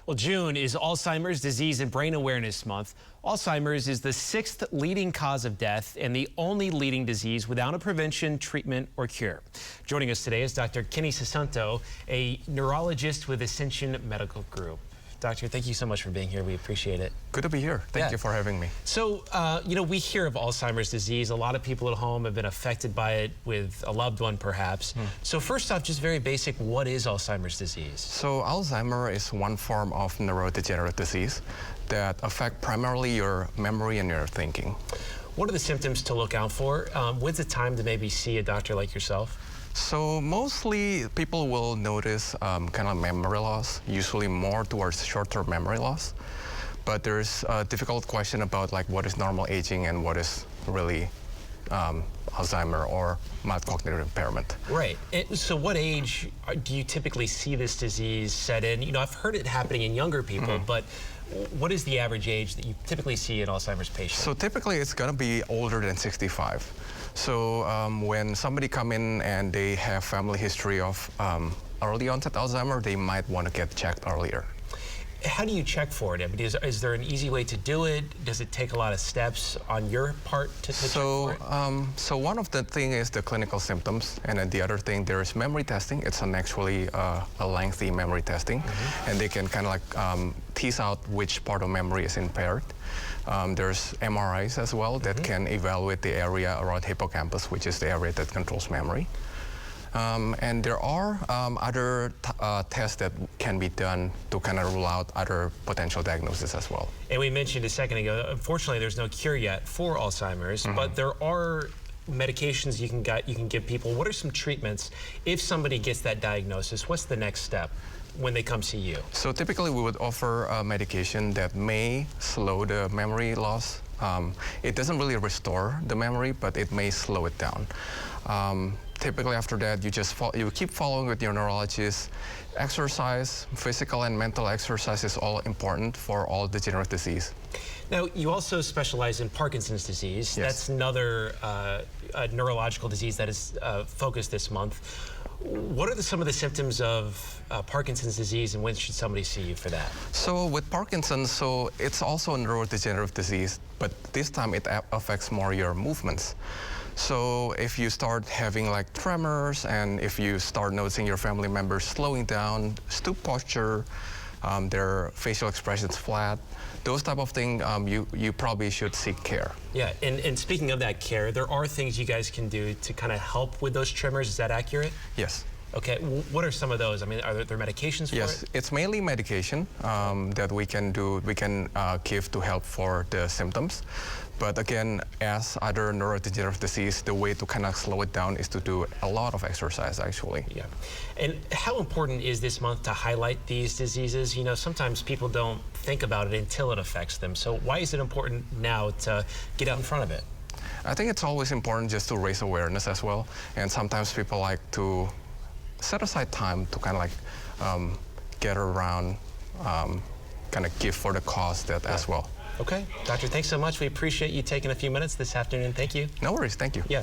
Well, June is Alzheimer's Disease and Brain Awareness Month. Alzheimer's is the 6th leading cause of death and the only leading disease without a prevention, treatment, or cure. Joining us today is Dr. Kenny Susanto, a neurologist with Ascension Medical Group. Doctor, thank you so much for being here. We appreciate it. Good to be here. Thank you for having me. So, we hear of Alzheimer's disease. A lot of people at home have been affected by it with a loved one, perhaps. So first off, just very basic, what is Alzheimer's disease? So Alzheimer is one form of neurodegenerative disease that affect primarily your memory and your thinking. What are the symptoms to look out for? When's the time to maybe see a doctor like yourself? So mostly people will notice kind of memory loss, usually more towards short-term memory loss. But there's a difficult question about like what is normal aging and what is really Alzheimer or mild cognitive impairment. Right. So what age do you typically see this disease set in? I've heard it happening in younger people, but what is the average age that you typically see in Alzheimer's patients? So typically it's going to be older than 65. So when somebody come in and they have family history of early onset Alzheimer, they might want to get checked earlier. How do you check for it? I mean, is there an easy way to do it? Does it take a lot of steps on your part to check for it? So one of the things is the clinical symptoms, and then the other thing, there is memory testing. It's actually a lengthy memory testing, and they can kind of like tease out which part of memory is impaired. There's MRIs as well that can evaluate the area around hippocampus, which is the area that controls memory. And there are other tests that can be done to kind of rule out other potential diagnoses as well. And we mentioned a second ago, unfortunately, there's no cure yet for Alzheimer's, but there are medications you can give people. What are some treatments if somebody gets that diagnosis? What's the next step when they come see you? So typically we would offer a medication that may slow the memory loss. It doesn't really restore the memory, but it may slow it down. Typically after that, you keep following with your neurologist. Exercise, physical and mental exercise is all important for all degenerative disease. Now, you also specialize in Parkinson's disease. Yes. That's another neurological disease that is focused this month. What are some of the symptoms of Parkinson's disease, and when should somebody see you for that? So with Parkinson's, it's also a neurodegenerative disease, but this time it affects more your movements. So if you start having like tremors, and if you start noticing your family members slowing down, stoop posture, their facial expressions flat, those type of things, you probably should seek care. Yeah, and speaking of that care, there are things you guys can do to kind of help with those tremors. Is that accurate? Yes. Okay, what are some of those? I mean, are there medications for it? Yes, it's mainly medication that we can give to help for the symptoms. But again, as other neurodegenerative disease, the way to kind of slow it down is to do a lot of exercise, actually. Yeah. And how important is this month to highlight these diseases? Sometimes people don't think about it until it affects them. So why is it important now to get out in front of it? I think it's always important just to raise awareness as well. And sometimes people like to set aside time to kind of like get around, kind of give for the cause as well. Okay, Doctor, thanks so much. We appreciate you taking a few minutes this afternoon. Thank you. No worries, thank you. Yeah.